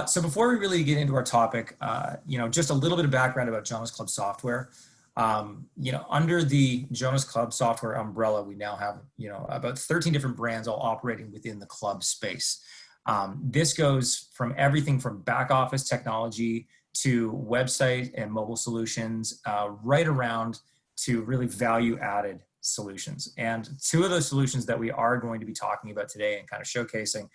So before we really get into our topic, just a little bit of background about Jonas Club software. Under the Jonas Club software umbrella, we now have, about 13 different brands all operating within the club space. This goes from everything from back office technology to website and mobile solutions, right around to really value added solutions. And two of those solutions that we are going to be talking about today and kind of showcasing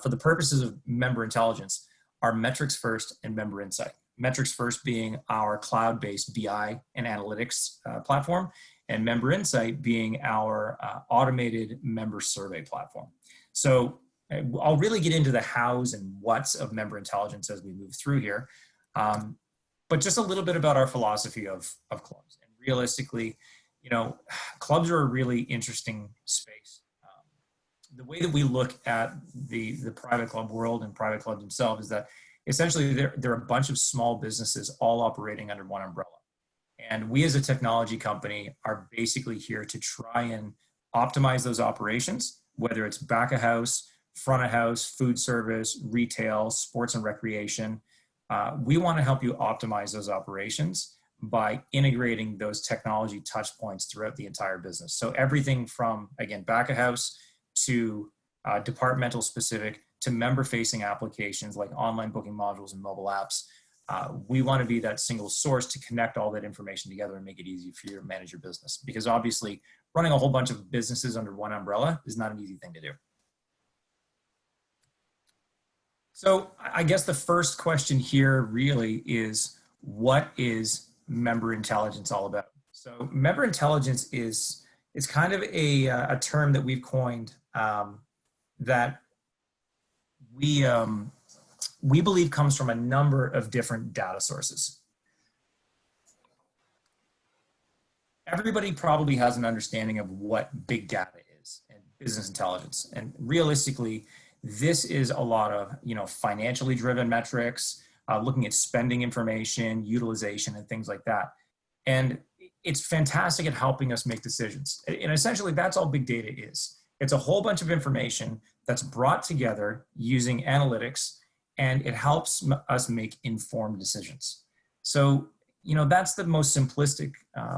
for the purposes of member intelligence are Metrics First and Member Insight. Metrics First being our cloud-based BI and analytics platform, and Member Insight being our automated member survey platform. So I'll really get into the hows and whats of member intelligence as we move through here. But just a little bit about our philosophy of clubs. And realistically, clubs are a really interesting space. The way that we look at the private club world and private clubs themselves is that essentially they're a bunch of small businesses all operating under one umbrella. And we as a technology company are basically here to try and optimize those operations, whether it's back of house, front of house, food service, retail, sports and recreation. We want to help you optimize those operations by integrating those technology touch points throughout the entire business. So everything from, again, back of house to departmental specific to member facing applications like online booking modules and mobile apps. We want to be that single source to connect all that information together and make it easy for you to manage your business. Because obviously running a whole bunch of businesses under one umbrella is not an easy thing to do. So I guess the first question here really is, what is member intelligence all about? So member intelligence is kind of a term that we've coined that we believe comes from a number of different data sources. Everybody probably has an understanding of what big data is and business intelligence. And realistically, this is a lot of, financially driven metrics, looking at spending information, utilization, and things like that. And it's fantastic at helping us make decisions. And essentially, that's all big data is. It's a whole bunch of information that's brought together using analytics, and it helps us make informed decisions. So, that's the most simplistic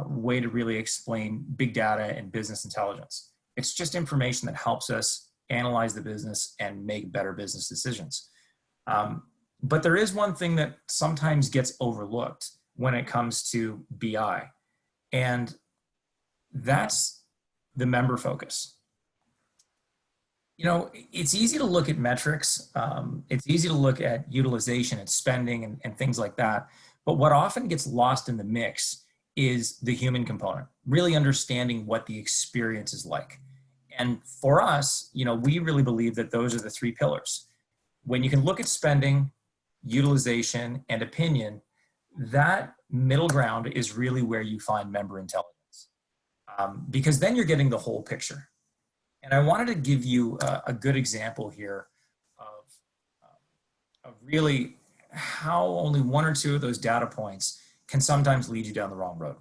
way to really explain big data and business intelligence. It's just information that helps us analyze the business and make better business decisions. But there is one thing that sometimes gets overlooked when it comes to BI, and that's the member focus. It's easy to look at metrics. It's easy to look at utilization and spending and things like that. But what often gets lost in the mix is the human component, really understanding what the experience is like. And for us, we really believe that those are the three pillars. When you can look at spending, utilization, and opinion, that middle ground is really where you find member intelligence. Because then you're getting the whole picture. And I wanted to give you a good example here of really how only one or two of those data points can sometimes lead you down the wrong road.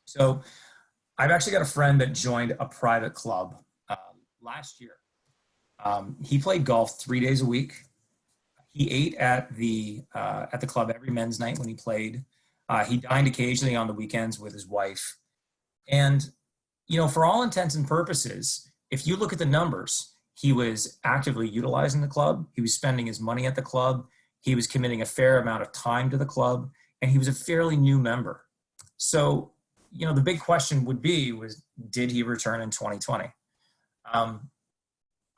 So I've actually got a friend that joined a private club last year. He played golf 3 days a week. He ate at the club every men's night when he played. He dined occasionally on the weekends with his wife. And for all intents and purposes, if you look at the numbers, he was actively utilizing the club. He was spending his money at the club. He was committing a fair amount of time to the club, and he was a fairly new member. So, the big question would be, did he return in 2020?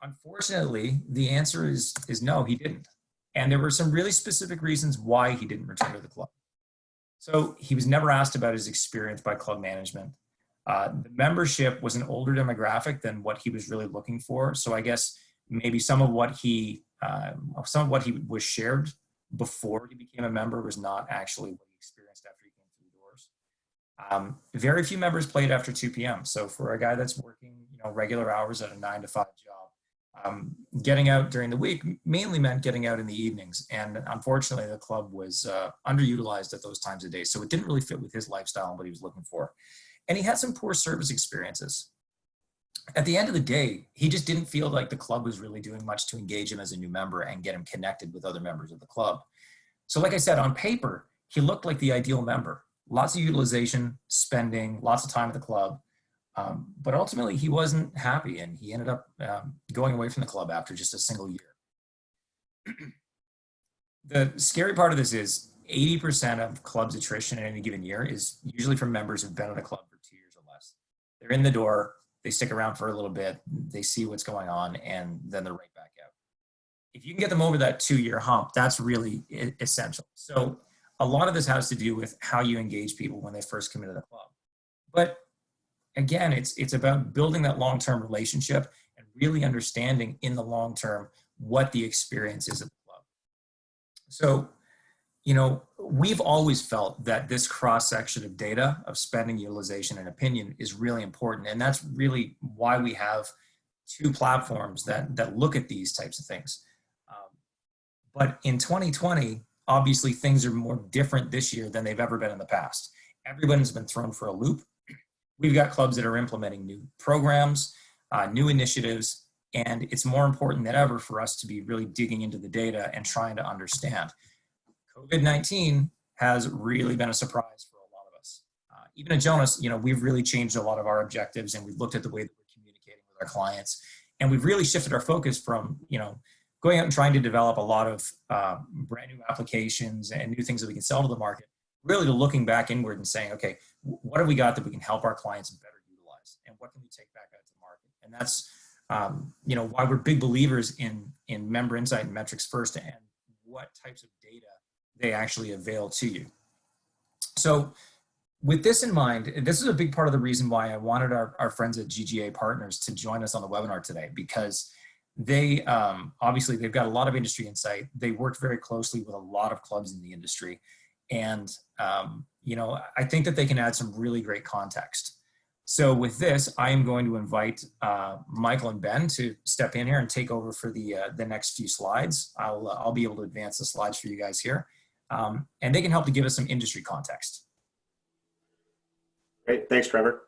Unfortunately, the answer is no, he didn't. And there were some really specific reasons why he didn't return to the club. So he was never asked about his experience by club management. The membership was an older demographic than what he was really looking for. So I guess maybe some of what he was shared before he became a member was not actually what he experienced after he came through the doors. Very few members played after 2 p.m. So for a guy that's working, regular hours at a 9-to-5 job, getting out during the week mainly meant getting out in the evenings. And unfortunately, the club was underutilized at those times of day. So it didn't really fit with his lifestyle and what he was looking for. And he had some poor service experiences. at the end of the day, he just didn't feel like the club was really doing much to engage him as a new member and get him connected with other members of the club. So like I said, on paper, he looked like the ideal member. Lots of utilization, spending, lots of time at the club. But ultimately, he wasn't happy, and he ended up going away from the club after just a single year. The scary part of this is 80% of clubs attrition in any given year is usually from members who've been at a club for 2 years or less. They're in the door, they stick around for a little bit, they see what's going on, and then they're right back out. If you can get them over that 2-year hump, that's really essential. So a lot of this has to do with how you engage people when they first come into the club. But again, it's about building that long-term relationship and really understanding in the long term what the experience is of the club. So, you know, we've always felt that this cross-section of data of spending, utilization, and opinion is really important. And that's really why we have 2 platforms that look at these types of things. But in 2020, obviously things are more different this year than they've ever been in the past. Everyone's been thrown for a loop. We've got clubs that are implementing new programs, new initiatives, and it's more important than ever for us to be really digging into the data and trying to understand. COVID-19 has really been a surprise for a lot of us. Even at Jonas, you know, we've really changed a lot of our objectives, and we've looked at the way that we're communicating with our clients, and we've really shifted our focus from, you know, going out and trying to develop a lot of brand new applications and new things that we can sell to the market, really to looking back inward and saying, okay, what have we got that we can help our clients better utilize, and what can we take back out to the market? And that's, you know, why we're big believers in member insight and metrics first, and what types of data they actually avail to you. So with this in mind, this is a big part of the reason why I wanted our friends at GGA Partners to join us on the webinar today, because they obviously they've got a lot of industry insight. They work very closely with a lot of clubs in the industry, and you know, I think that they can add some really great context. So with this, I am going to invite Michael and Ben to step in here and take over for the next few slides. I'll be able to advance the slides for you guys here, and they can help to give us some industry context. Great, thanks, Trevor.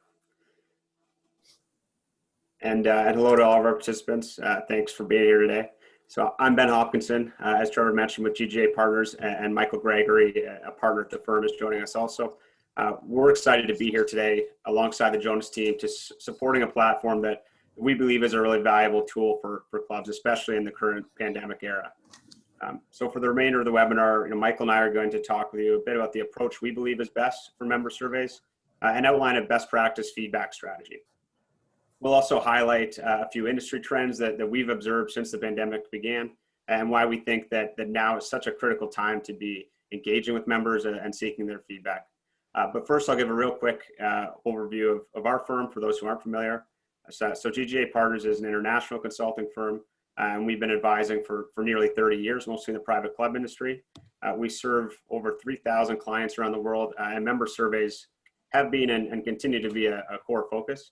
And hello to all of our participants. Thanks for being here today. So I'm Ben Hopkinson, as Trevor mentioned, with GGA Partners, and Michael Gregory, a partner at the firm, is joining us also. We're excited to be here today alongside the Jonas team to supporting a platform that we believe is a really valuable tool for clubs, especially in the current pandemic era. So for the remainder of the webinar, you know, Michael and I are going to talk with you a bit about the approach we believe is best for member surveys and outline a best practice feedback strategy. We'll also highlight a few industry trends that we've observed since the pandemic began, and why we think that now is such a critical time to be engaging with members and seeking their feedback. But first, I'll give a real quick overview of our firm for those who aren't familiar. So GGA Partners is an international consulting firm, and we've been advising for nearly 30 years, mostly in the private club industry. We serve over 3,000 clients around the world, and member surveys have been and continue to be a core focus.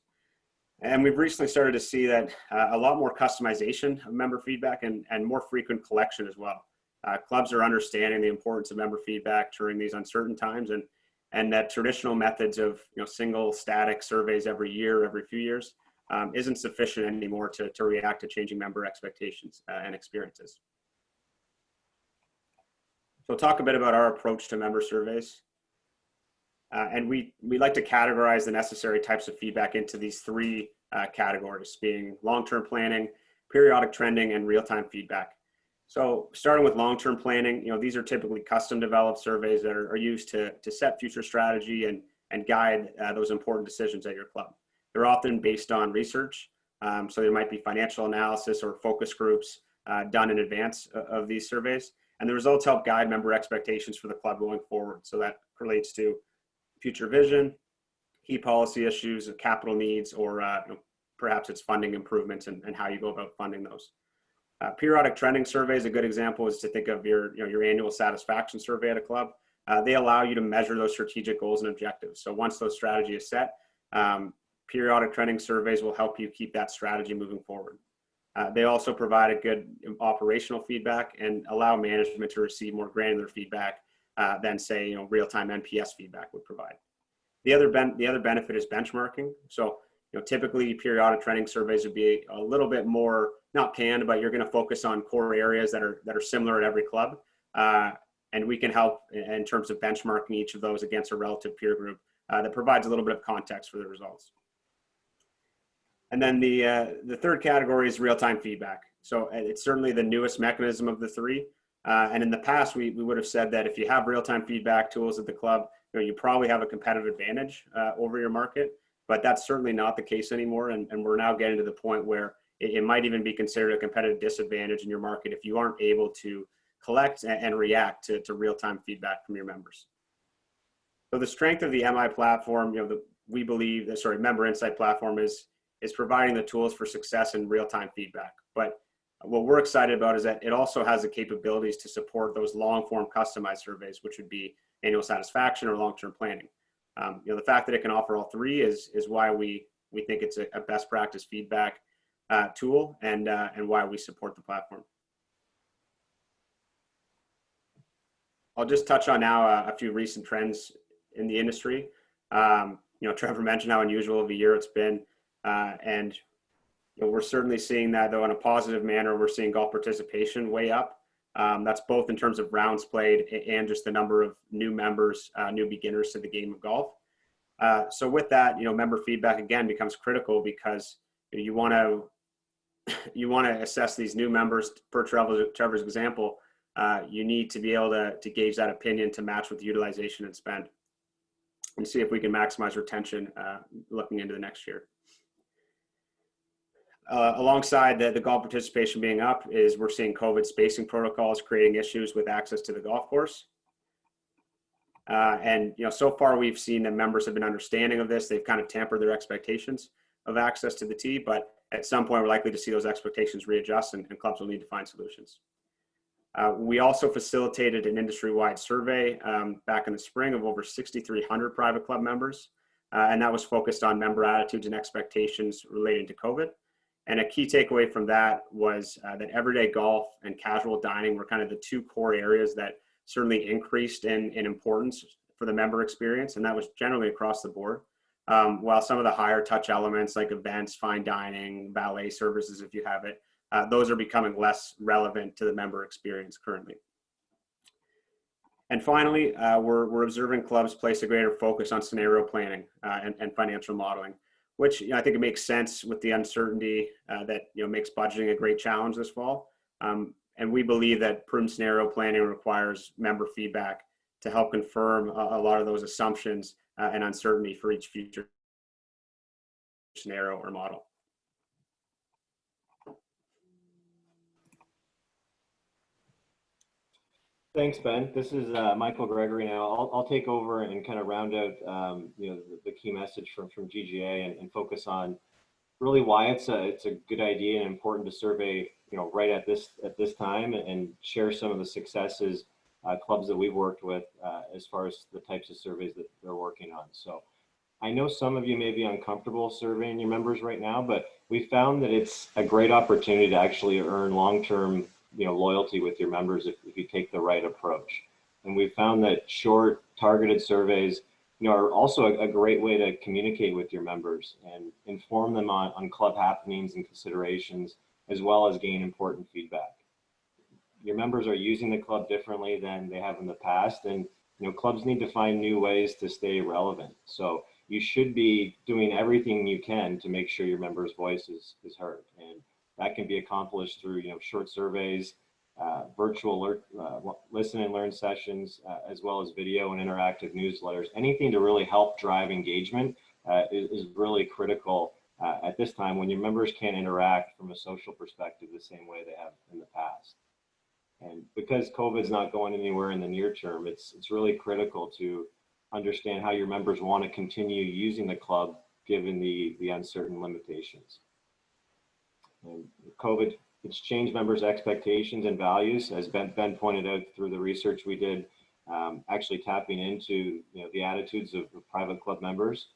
And we've recently started to see that a lot more customization of member feedback and more frequent collection as well. Clubs are understanding the importance of member feedback during these uncertain times, and that traditional methods of, you know, single static surveys every year, every few years, isn't sufficient anymore to react to changing member expectations and experiences. So we'll talk a bit about our approach to member surveys. And we like to categorize the necessary types of feedback into these 3 categories, being long-term planning, periodic trending, and real-time feedback. So starting with long-term planning, you know, these are typically custom developed surveys that are used to set future strategy and guide those important decisions at your club. They're often based on research. So there might be financial analysis or focus groups done in advance of these surveys. And the results help guide member expectations for the club going forward. So that relates to future vision, key policy issues, capital needs, or you know, perhaps it's funding improvements and how you go about funding those. Periodic trending surveys, a good example is to think of your annual satisfaction survey at a club. They allow you to measure those strategic goals and objectives. So once those strategy is set, periodic trending surveys will help you keep that strategy moving forward. They also provide a good operational feedback and allow management to receive more granular feedback than, say, you know, real-time NPS feedback would provide. The other benefit is benchmarking. So typically periodic trending surveys would be a little bit more, not canned, but you're going to focus on core areas that are similar at every club. And we can help in terms of benchmarking each of those against a relative peer group that provides a little bit of context for the results. And then the third category is real-time feedback. So it's certainly the newest mechanism of the three. And in the past, we would have said that if you have real-time feedback tools at the club, you probably have a competitive advantage over your market, but that's certainly not the case anymore. And we're now getting to the point where it might even be considered a competitive disadvantage in your market if you aren't able to collect and react to real-time feedback from your members. So the strength of the MI platform, we believe that, Member Insight platform is providing the tools for success in real-time feedback. But what we're excited about is that it also has the capabilities to support those long-form customized surveys, which would be annual satisfaction or long-term planning. The fact that it can offer all three is why we think it's a best practice feedback tool and why we support the platform. I'll just touch on now a few recent trends in the industry. Trevor mentioned how unusual of a year it's been, and we're certainly seeing that, though, in a positive manner. We're seeing golf participation way up. That's both in terms of rounds played and just the number of new members, new beginners to the game of golf. So with that, member feedback again becomes critical because you want to assess these new members. Per Trevor's example, you need to be able to gauge that opinion to match with utilization and spend, and see if we can maximize retention looking into the next year. Alongside the golf participation being up is we're seeing COVID spacing protocols creating issues with access to the golf course. And so far we've seen that members have been understanding of this. They've kind of tempered their expectations of access to the tee, but at some point we're likely to see those expectations readjust and clubs will need to find solutions. We also facilitated an industry-wide survey back in the spring of over 6,300 private club members. And that was focused on member attitudes and expectations relating to COVID. And a key takeaway from that was that everyday golf and casual dining were kind of the two core areas that certainly increased in importance for the member experience. And that was generally across the board. While some of the higher touch elements like events, fine dining, valet services, if you have it, those are becoming less relevant to the member experience currently. And finally, we're observing clubs place a greater focus on scenario planning and financial modeling, which I think it makes sense with the uncertainty that makes budgeting a great challenge this fall. And we believe that prudent scenario planning requires member feedback to help confirm a lot of those assumptions and uncertainty for each future scenario or model. Thanks, Ben. This is Michael Gregory now. I'll take over and kind of round out the key message from GGA and focus on really why it's a good idea and important to survey right at this time and share some of the successes clubs that we've worked with as far as the types of surveys that they're working on. So I know some of you may be uncomfortable surveying your members right now, but we found that it's a great opportunity to actually earn long-term loyalty with your members if you take the right approach. And we found that short targeted surveys are also a great way to communicate with your members and inform them on club happenings and considerations, as well as gain important feedback. Your members are using the club differently than they have in the past, and clubs need to find new ways to stay relevant. So you should be doing everything you can to make sure your members' voice is heard. And that can be accomplished through short surveys, virtual listen and learn sessions, as well as video and interactive newsletters. Anything to really help drive engagement is really critical at this time when your members can't interact from a social perspective the same way they have in the past. And because COVID is not going anywhere in the near term, it's really critical to understand how your members want to continue using the club given the uncertain limitations. And COVID, it's changed members' expectations and values, as Ben pointed out through the research we did, actually tapping into the attitudes of private club members.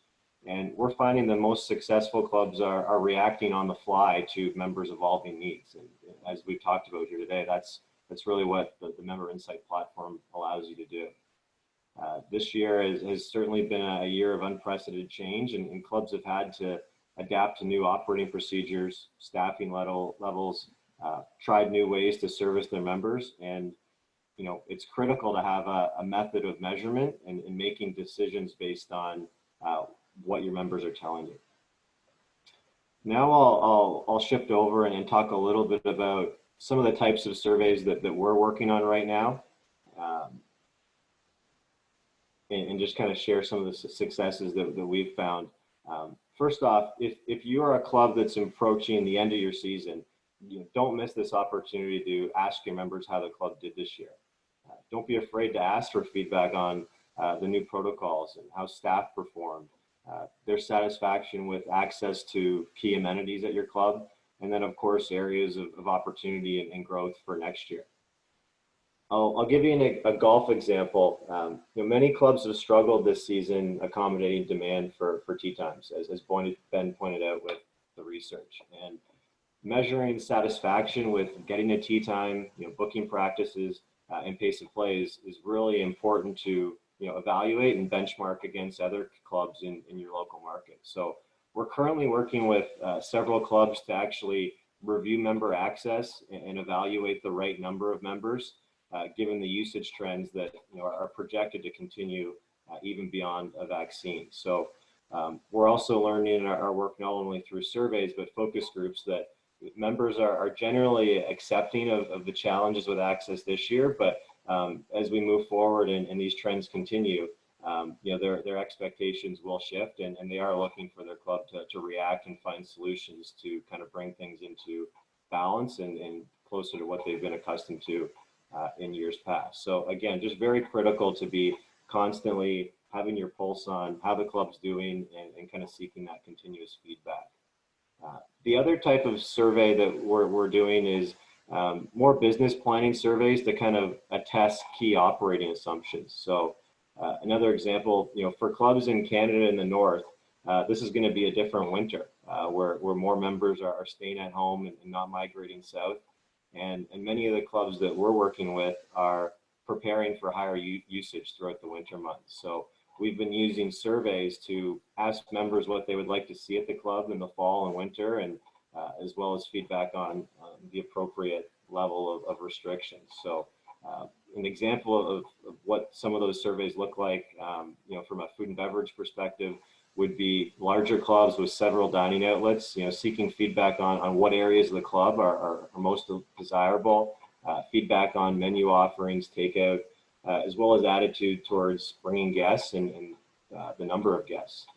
And we're finding the most successful clubs are reacting on the fly to members' evolving needs. And as we've talked about here today, that's really what the Member Insight platform allows you to do. This year has certainly been a year of unprecedented change, and clubs have had to adapt to new operating procedures, staffing levels, tried new ways to service their members. And, it's critical to have a method of measurement and making decisions based on what your members are telling you. Now I'll shift over and talk a little bit about some of the types of surveys that we're working on right now. And just kind of share some of the successes that we've found. First off, if you are a club that's approaching the end of your season, don't miss this opportunity to ask your members how the club did this year. Don't be afraid to ask for feedback on the new protocols and how staff performed, their satisfaction with access to key amenities at your club, and then of course areas of opportunity and growth for next year. I'll give you a golf example. Many clubs have struggled this season accommodating demand for tee times, as Ben pointed out with the research. And measuring satisfaction with getting a tee time, booking practices, and pace of play is really important to evaluate and benchmark against other clubs in your local market. So we're currently working with several clubs to actually review member access and evaluate the right number of members, given the usage trends that are projected to continue even beyond a vaccine. So we're also learning in our work not only through surveys but focus groups that members are generally accepting of the challenges with access this year, but as we move forward and these trends continue, their expectations will shift, and they are looking for their club to react and find solutions to kind of bring things into balance and closer to what they've been accustomed to in years past. So again, just very critical to be constantly having your pulse on how the club's doing and kind of seeking that continuous feedback. The other type of survey that we're doing is more business planning surveys to kind of attest key operating assumptions. So another example, for clubs in Canada in the north, this is going to be a different winter where more members are staying at home and not migrating south. And many of the clubs that we're working with are preparing for higher usage throughout the winter months. So we've been using surveys to ask members what they would like to see at the club in the fall and winter, and as well as feedback on the appropriate level of restrictions. So an example of what some of those surveys look like, from a food and beverage perspective, would be larger clubs with several dining outlets, seeking feedback on what areas of the club are most desirable, feedback on menu offerings, takeout, as well as attitude towards bringing guests and the number of guests.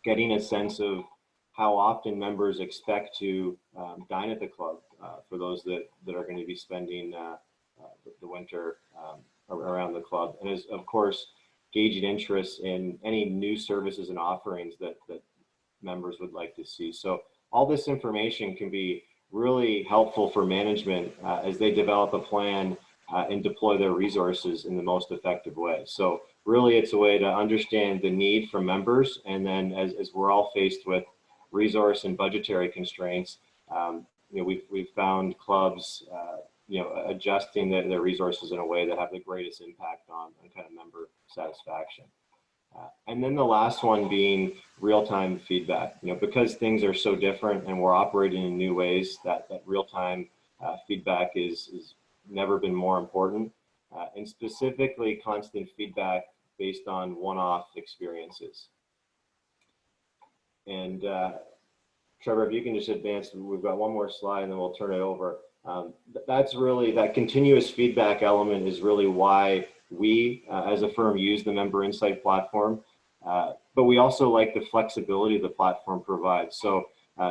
Getting a sense of how often members expect to dine at the club for those that are going to be spending the winter around the club. And as, of course, gauging interest in any new services and offerings that members would like to see. So all this information can be really helpful for management as they develop a plan and deploy their resources in the most effective way. So really it's a way to understand the need from members, and then as we're all faced with resource and budgetary constraints, we've found clubs adjusting their resources in a way that have the greatest impact on kind of member satisfaction. And then the last one being real-time feedback. Because things are so different and we're operating in new ways, that real-time feedback is never been more important, and specifically constant feedback based on one-off experiences. And Trevor, if you can just advance, we've got one more slide and then we'll turn it over. That's really, that continuous feedback element is really why we as a firm use the Member Insight platform, but we also like the flexibility the platform provides. So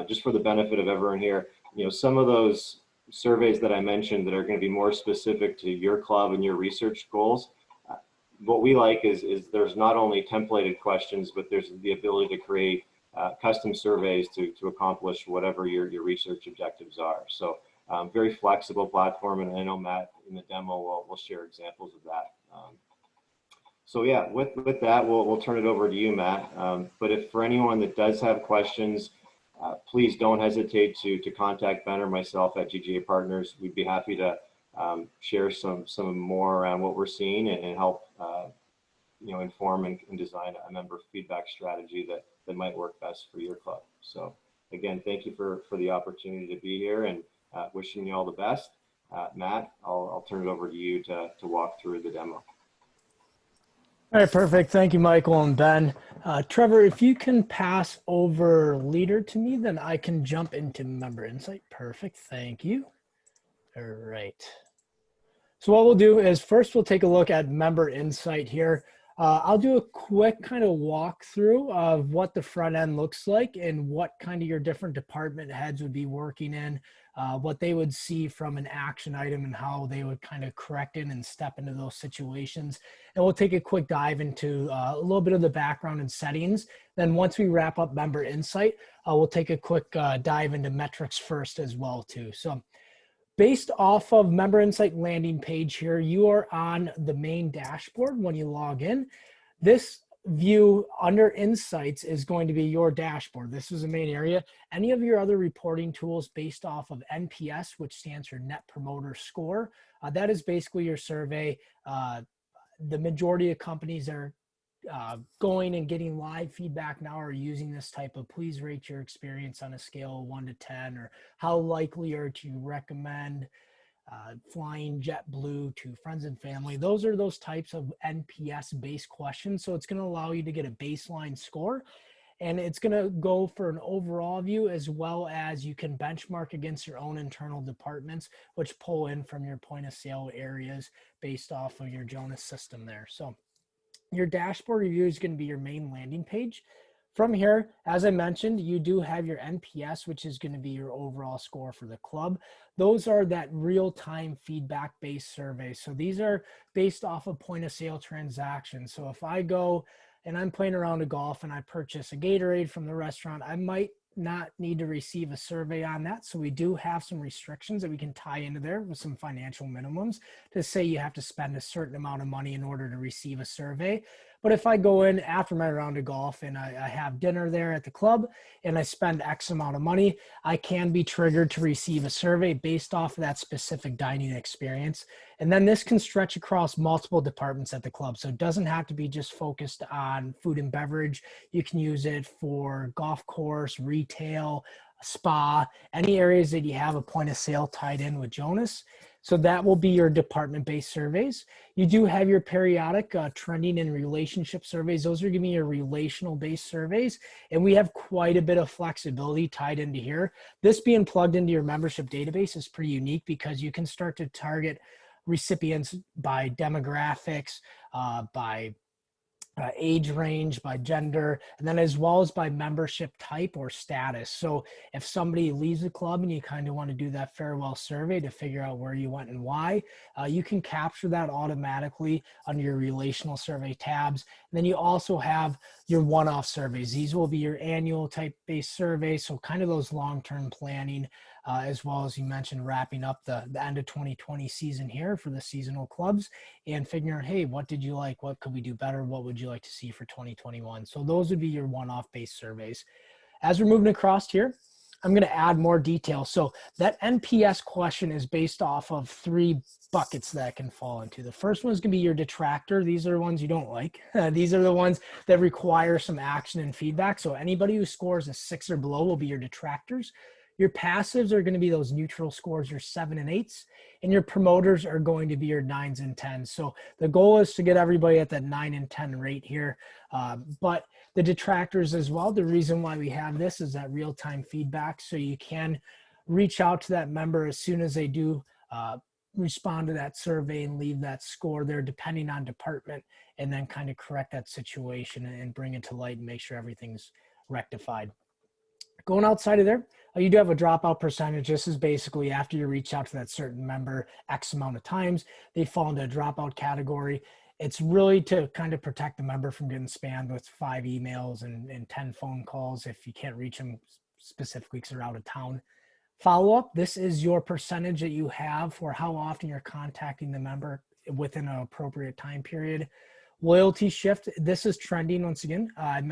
just for the benefit of everyone here, some of those surveys that I mentioned that are going to be more specific to your club and your research goals, what we like is there's not only templated questions, but there's the ability to create custom surveys to accomplish whatever your research objectives are. So very flexible platform, and I know Matt in the demo will share examples of that. So yeah, with that, we'll turn it over to you, Matt. But if for anyone that does have questions, please don't hesitate to contact Ben or myself at GGA Partners. We'd be happy to share some more around what we're seeing and help inform and design a member feedback strategy that that might work best for your club. So again, thank you for the opportunity to be here, and wishing you all the best. Matt, I'll turn it over to you to walk through the demo. All right, perfect. Thank you, Michael and Ben. Trevor, if you can pass over leader to me, then I can jump into member insight. Perfect. Thank you. All right. So what we'll do is first we'll take a look at member insight here. I'll do a quick kind of walkthrough of what the front end looks like and what kind of your different department heads would be working in, what they would see from an action item and how they would kind of correct it and step into those situations. And we'll take a quick dive into a little bit of the background and settings. Then once we wrap up member insight, we'll take a quick dive into metrics first as well too. So based off of member insight landing page here, you are on the main dashboard when you log in. This view under insights is going to be your dashboard. This is the main area. Any of your other reporting tools based off of NPS, which stands for Net Promoter Score, that is basically your survey. The majority of companies that are going and getting live feedback now are using this type of please rate your experience on a scale of 1 to 10, or how likely are to recommend flying JetBlue to friends and family. Those are those types of NPS based questions. So it's going to allow you to get a baseline score, and it's going to go for an overall view, as well as you can benchmark against your own internal departments, which pull in from your point of sale areas based off of your Jonas system there. So your dashboard review is going to be your main landing page. From here, as I mentioned, you do have your NPS, which is going to be your overall score for the club. Those are that real-time feedback-based surveys. So these are based off of point-of-sale transactions. So if I go and I'm playing around a golf and I purchase a Gatorade from the restaurant, I might not need to receive a survey on that. So we do have some restrictions that we can tie into there with some financial minimums to say you have to spend a certain amount of money in order to receive a survey. But if I go in after my round of golf and I have dinner there at the club and I spend X amount of money, I can be triggered to receive a survey based off of that specific dining experience. And then this can stretch across multiple departments at the club. So it doesn't have to be just focused on food and beverage. You can use it for golf course, retail, spa, any areas that you have a point of sale tied in with Jonas. So that will be your department-based surveys. You do have your periodic trending and relationship surveys. Those are giving you your relational-based surveys. And we have quite a bit of flexibility tied into here. This being plugged into your membership database is pretty unique because you can start to target recipients by demographics, by age range, by gender, and then as well as by membership type or status. So if somebody leaves the club and you kind of want to do that farewell survey to figure out where you went and why, you can capture that automatically under your relational survey tabs. And then you also have your one-off surveys. These will be your annual type-based surveys, so kind of those long-term planning, as well as you mentioned wrapping up the end of 2020 season here for the seasonal clubs and figuring out, hey, what did you like? What could we do better? What would you like to see for 2021? So those would be your one-off based surveys. As we're moving across here, I'm going to add more detail. So that NPS question is based off of 3 buckets that it can fall into. The first one is going to be your detractor. These are the ones you don't like. These are the ones that require some action and feedback. So anybody who scores a 6 or below will be your detractors. Your passives are going to be those neutral scores, your 7 and 8s, and your promoters are going to be your 9s and 10s. So the goal is to get everybody at that 9 and 10 rate here. But the detractors as well, the reason why we have this is that real-time feedback. So you can reach out to that member as soon as they do respond to that survey and leave that score there, depending on department, and then kind of correct that situation and bring it to light and make sure everything's rectified. Going outside of there, you do have a dropout percentage. This is basically after you reach out to that certain member X amount of times, they fall into a dropout category. It's really to kind of protect the member from getting spammed with 5 emails and 10 phone calls if you can't reach them specifically because they're out of town. Follow-up, this is your percentage that you have for how often you're contacting the member within an appropriate time period. Loyalty shift, this is trending once again. I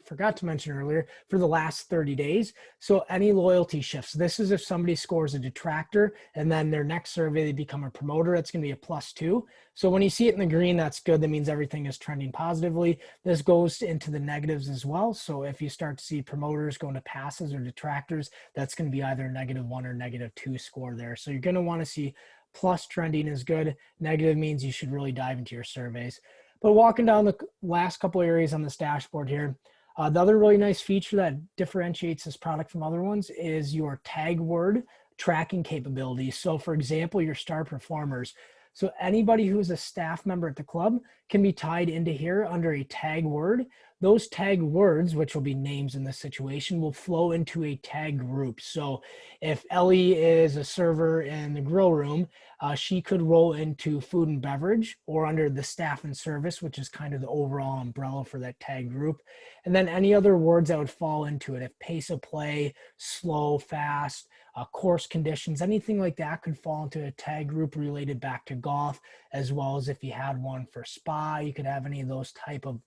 forgot to mention earlier, for the last 30 days. So any loyalty shifts, this is if somebody scores a detractor and then their next survey, they become a promoter, it's going to be a +2. So when you see it in the green, that's good. That means everything is trending positively. This goes into the negatives as well. So if you start to see promoters going to passes or detractors, that's going to be either -1 or -2 score there. So you're going to want to see plus trending is good. Negative means you should really dive into your surveys. But walking down the last couple areas on this dashboard here, the other really nice feature that differentiates this product from other ones is your tag word tracking capability. So for example, your star performers. So anybody who is a staff member at the club can be tied into here under a tag word. Those tag words, which will be names in this situation, will flow into a tag group. So if Ellie is a server in the grill room, she could roll into food and beverage or under the staff and service, which is kind of the overall umbrella for that tag group. And then any other words that would fall into it, if pace of play, slow, fast, course conditions, anything like that could fall into a tag group related back to golf, as well as if you had one for spa, you could have any of those type of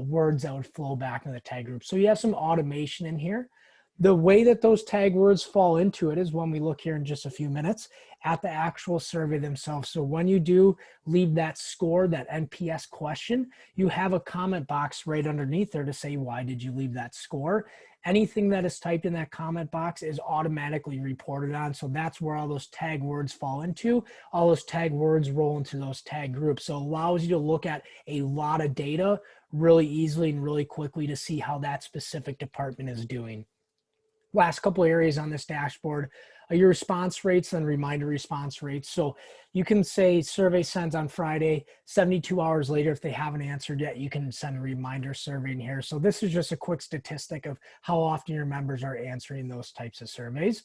words that would flow back into the tag group. So you have some automation in here. The way that those tag words fall into it is when we look here in just a few minutes at the actual survey themselves. So when you do leave that score, that NPS question, you have a comment box right underneath there to say, why did you leave that score? Anything that is typed in that comment box is automatically reported on. So that's where all those tag words fall into. All those tag words roll into those tag groups. So it allows you to look at a lot of data really easily and really quickly to see how that specific department is doing. Last couple areas on this dashboard, your response rates and reminder response rates. So you can say survey sends on Friday, 72 hours later, if they haven't answered yet, you can send a reminder survey in here. So this is just a quick statistic of how often your members are answering those types of surveys.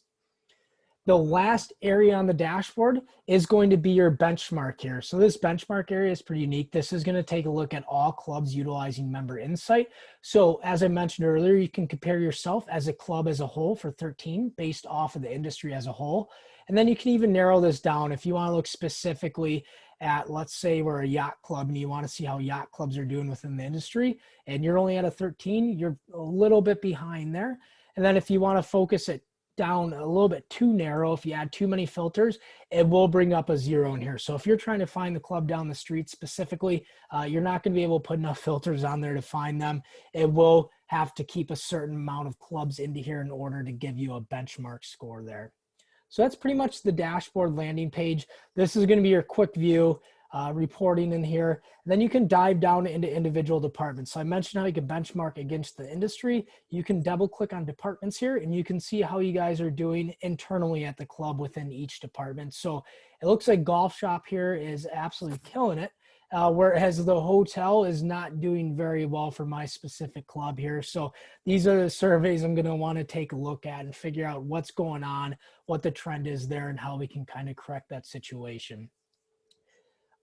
The last area on the dashboard is going to be your benchmark here. So this benchmark area is pretty unique. This is going to take a look at all clubs utilizing member insight. So as I mentioned earlier, you can compare yourself as a club as a whole for 13 based off of the industry as a whole. And then you can even narrow this down if you want to look specifically at, let's say we're a yacht club and you want to see how yacht clubs are doing within the industry and you're only at a 13, you're a little bit behind there. And then if you want to focus it down a little bit too narrow, if you add too many filters, it will bring up a 0 in here. So if you're trying to find the club down the street specifically, you're not going to be able to put enough filters on there to find them. It will have to keep a certain amount of clubs into here in order to give you a benchmark score there. So that's pretty much the dashboard landing page. This is going to be your quick view. Reporting in here. And then you can dive down into individual departments. So I mentioned how you can benchmark against the industry. You can double click on departments here and you can see how you guys are doing internally at the club within each department. So it looks like golf shop here is absolutely killing it. Whereas the hotel is not doing very well for my specific club here. So these are the surveys I'm going to want to take a look at and figure out what's going on, what the trend is there, and how we can kind of correct that situation.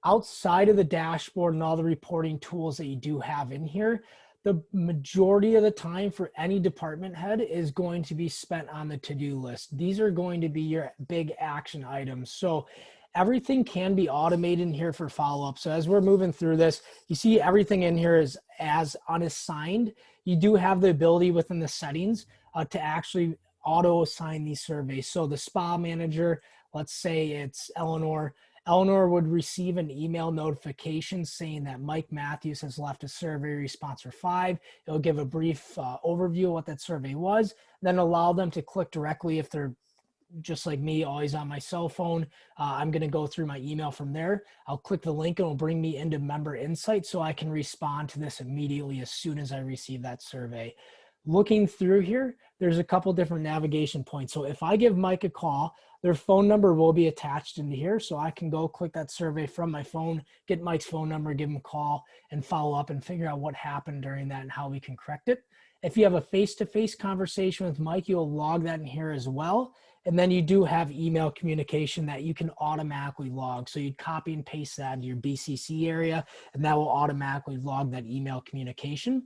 Outside of the dashboard and all the reporting tools that you do have in here, the majority of the time for any department head is going to be spent on the to-do list. These are going to be your big action items. So everything can be automated in here for follow-up. So as we're moving through this, you see everything in here is as unassigned. You do have the ability within the settings to actually auto assign these surveys. So the spa manager, let's say it's Eleanor. Eleanor would receive an email notification saying that Mike Matthews has left a survey response for 5. It'll give a brief overview of what that survey was, then allow them to click directly if they're just like me, always on my cell phone. I'm going to go through my email from there. I'll click the link and it'll bring me into Member Insight so I can respond to this immediately as soon as I receive that survey. Looking through here, there's a couple different navigation points. So if I give Mike a call, their phone number will be attached into here. So I can go click that survey from my phone, get Mike's phone number, give him a call and follow up and figure out what happened during that and how we can correct it. If you have a face-to-face conversation with Mike, you'll log that in here as well. And then you do have email communication that you can automatically log. So you'd copy and paste that into your BCC area, and that will automatically log that email communication.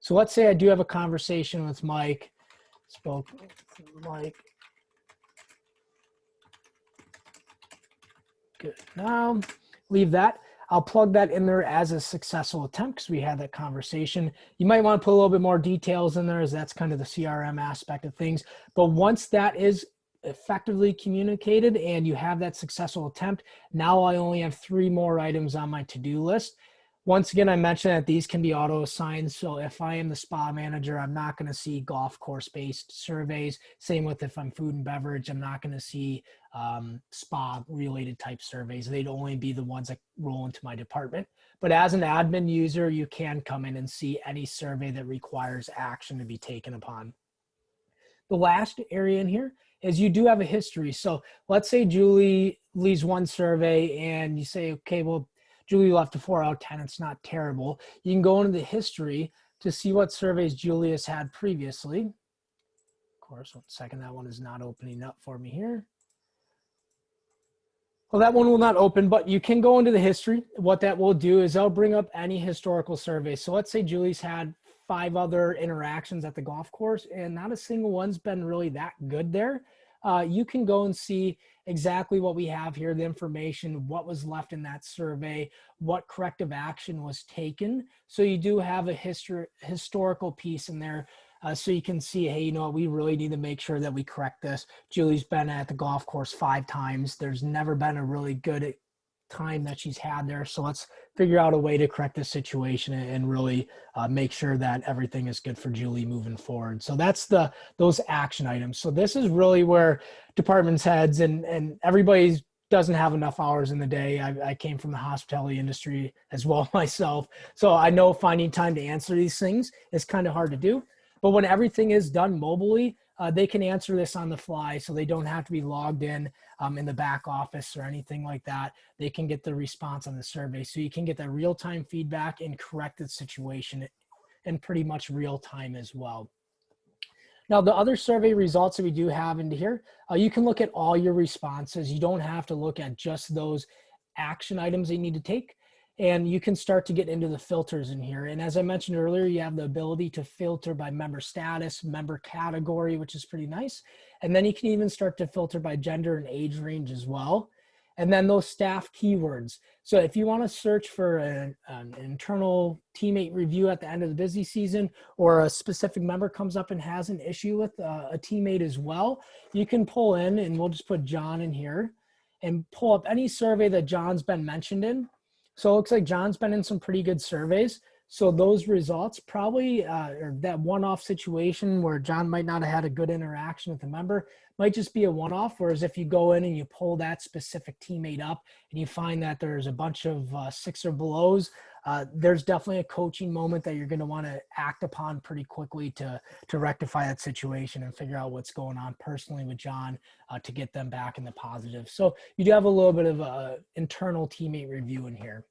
So let's say I do have a conversation with Mike. Spoke with Mike. Good. Now, leave that. I'll plug that in there as a successful attempt because we had that conversation. You might want to put a little bit more details in there as that's kind of the CRM aspect of things. But once that is effectively communicated and you have that successful attempt, now I only have 3 more items on my to-do list. Once again, I mentioned that these can be auto-assigned. So if I am the spa manager, I'm not going to see golf course-based surveys. Same with if I'm food and beverage, I'm not going to see spa-related type surveys. They'd only be the ones that roll into my department. But as an admin user, you can come in and see any survey that requires action to be taken upon. The last area in here is you do have a history. So let's say Julie leaves one survey and you say, okay, well, Julie left a 4 out of 10. It's not terrible. You can go into the history to see what surveys Julie has had previously. Of course, 1 second, that one is not opening up for me here. Well, that one will not open, but you can go into the history. What that will do is I'll bring up any historical surveys. So let's say Julie's had 5 other interactions at the golf course and not a single one's been really that good there. You can go and see exactly what we have here, the information, what was left in that survey, what corrective action was taken. So you do have a historical piece in there. So you can see, hey, you know what, we really need to make sure that we correct this. Julie's been at the golf course 5 times. There's never been a really good time that she's had there. So let's figure out a way to correct this situation and really make sure that everything is good for Julie moving forward. So that's those action items. So this is really where departments heads and everybody doesn't have enough hours in the day. I came from the hospitality industry as well myself. So I know finding time to answer these things is kind of hard to do. But when everything is done mobilely, they can answer this on the fly, so they don't have to be logged in the back office or anything like that. They can get the response on the survey. So you can get that real-time feedback and correct the situation in pretty much real time as well. Now, the other survey results that we do have into here, you can look at all your responses. You don't have to look at just those action items that you need to take. And you can start to get into the filters in here. And as I mentioned earlier, you have the ability to filter by member status, member category, which is pretty nice. And then you can even start to filter by gender and age range as well. And then those staff keywords. So if you want to search for an internal teammate review at the end of the busy season, or a specific member comes up and has an issue with a teammate as well, you can pull in, and we'll just put John in here and pull up any survey that John's been mentioned in. So it looks like John's been in some pretty good surveys. So those results probably, or that one-off situation where John might not have had a good interaction with a member, might just be a one-off. Whereas if you go in and you pull that specific teammate up and you find that there's a bunch of 6 or belows, there's definitely a coaching moment that you're going to want to act upon pretty quickly to rectify that situation and figure out what's going on personally with John to get them back in the positive. So you do have a little bit of a internal teammate review in here.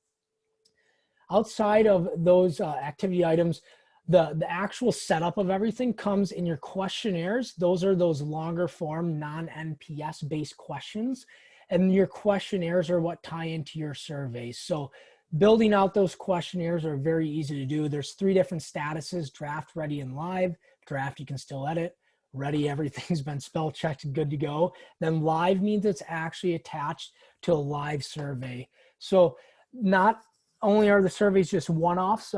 Outside of those activity items, the actual setup of everything comes in your questionnaires. Those are those longer form non-NPS based questions. And your questionnaires are what tie into your surveys. So building out those questionnaires are very easy to do. There's 3 different statuses: draft, ready, and live. Draft, you can still edit. Ready, everything's been spell checked, good to go. Then live means it's actually attached to a live survey. So not only are the surveys just one-offs,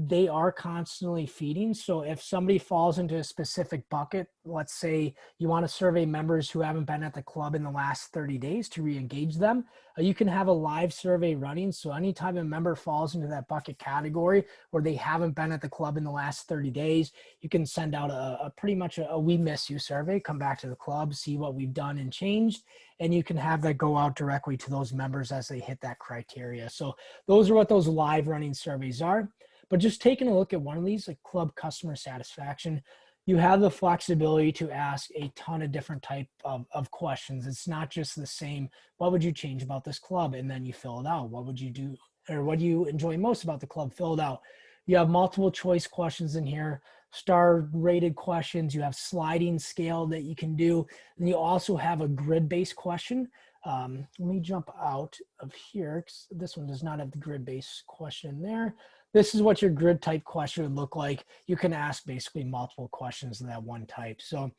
they are constantly feeding. So if somebody falls into a specific bucket, let's say you want to survey members who haven't been at the club in the last 30 days to re-engage them, you can have a live survey running. So anytime a member falls into that bucket category where they haven't been at the club in the last 30 days, you can send out a pretty much a we miss you survey, come back to the club, see what we've done and changed. And you can have that go out directly to those members as they hit that criteria. So those are what those live running surveys are. But just taking a look at one of these, like club customer satisfaction, you have the flexibility to ask a ton of different type of questions. It's not just the same, what would you change about this club? And then you fill it out. What would you do, or what do you enjoy most about the club? Fill it out. You have multiple choice questions in here, star rated questions. You have sliding scale that you can do. And you also have a grid-based question. Let me jump out of here, because this one does not have the grid-based question in there. This is what your grid type question would look like. You can ask basically multiple questions in that one type. So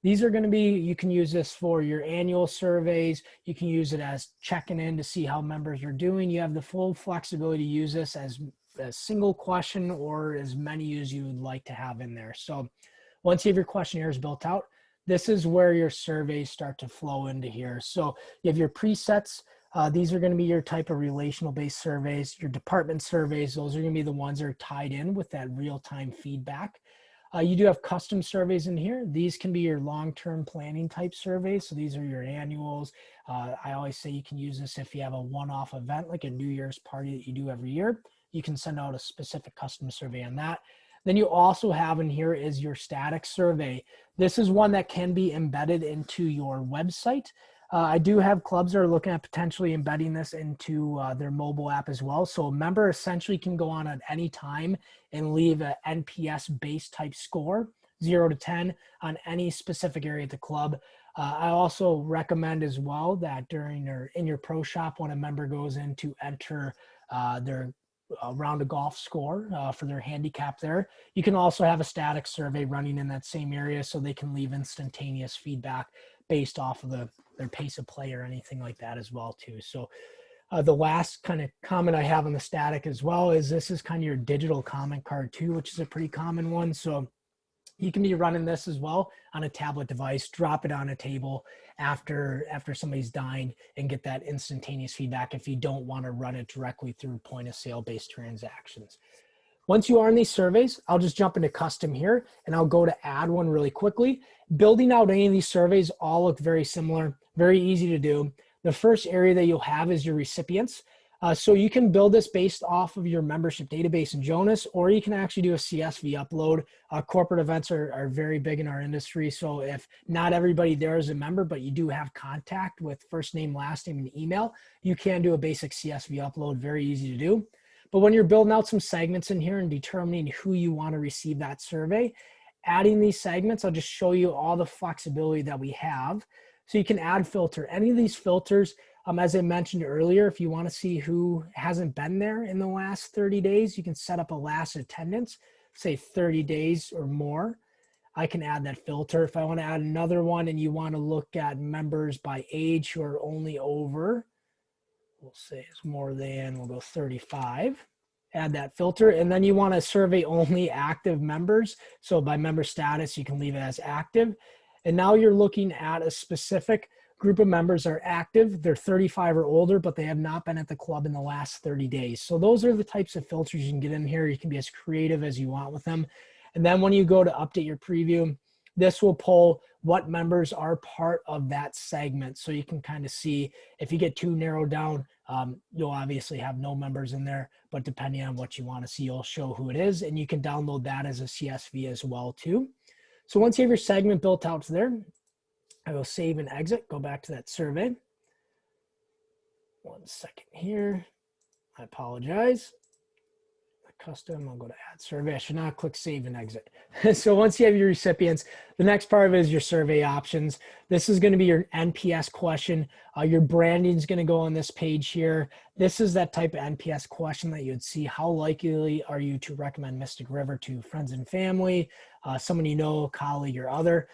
These are going to be, you can use this for your annual surveys. You can use it as checking in to see how members are doing. You have the full flexibility to use this as a single question or as many as you would like to have in there. So once you have your questionnaires built out, this is where your surveys start to flow into here. So you have your presets. These are going to be your type of relational based surveys, your department surveys. Those are going to be the ones that are tied in with that real-time feedback. You do have custom surveys in here. These can be your long-term planning type surveys. So these are your annuals. I always say you can use this if you have a one-off event, like a New Year's party that you do every year. You can send out a specific custom survey on that. Then you also have in here is your static survey. This is one that can be embedded into your website. I do have clubs that are looking at potentially embedding this into their mobile app as well. So a member essentially can go on at any time and leave an NPS-based type score, 0 to 10, on any specific area at the club. I also recommend as well that during or in your pro shop, when a member goes in to enter their round of golf score for their handicap there, you can also have a static survey running in that same area so they can leave instantaneous feedback based off of their pace of play or anything like that as well too. So the last kind of comment I have on the static as well is this is kind of your digital comment card too, which is a pretty common one. So you can be running this as well on a tablet device, drop it on a table after somebody's dined and get that instantaneous feedback if you don't want to run it directly through point of sale based transactions. Once you are in these surveys, I'll just jump into custom here and I'll go to add one really quickly. Building out any of these surveys all look very similar, very easy to do. The first area that you'll have is your recipients. So you can build this based off of your membership database in Jonas, or you can actually do a CSV upload. Corporate events are very big in our industry. So if not everybody there is a member, but you do have contact with first name, last name, and email, you can do a basic CSV upload, very easy to do. But when you're building out some segments in here and determining who you want to receive that survey, adding these segments, I'll just show you all the flexibility that we have. So you can add filter. Any of these filters, as I mentioned earlier, if you want to see who hasn't been there in the last 30 days, you can set up a last attendance, say 30 days or more. I can add that filter. If I want to add another one and you want to look at members by age who are only over, we'll say it's more than, we'll go 35, add that filter. And then you want to survey only active members. So by member status, you can leave it as active. And now you're looking at a specific group of members that are active. They're 35 or older, but they have not been at the club in the last 30 days. So those are the types of filters you can get in here. You can be as creative as you want with them. And then when you go to update your preview, this will pull what members are part of that segment. So you can kind of see if you get too narrowed down, you'll obviously have no members in there, but depending on what you want to see, you'll show who it is. And you can download that as a CSV as well too. So once you have your segment built out to there, I will save and exit, go back to that survey. 1 second here. I apologize. Custom, I'll go to add survey. I should not click save and exit. So once you have your recipients, the next part of it is your survey options. This is going to be your NPS question. Your branding is going to go on this page here. This is that type of NPS question that you'd see. How likely are you to recommend Mystic River to friends and family, someone you know, colleague or other?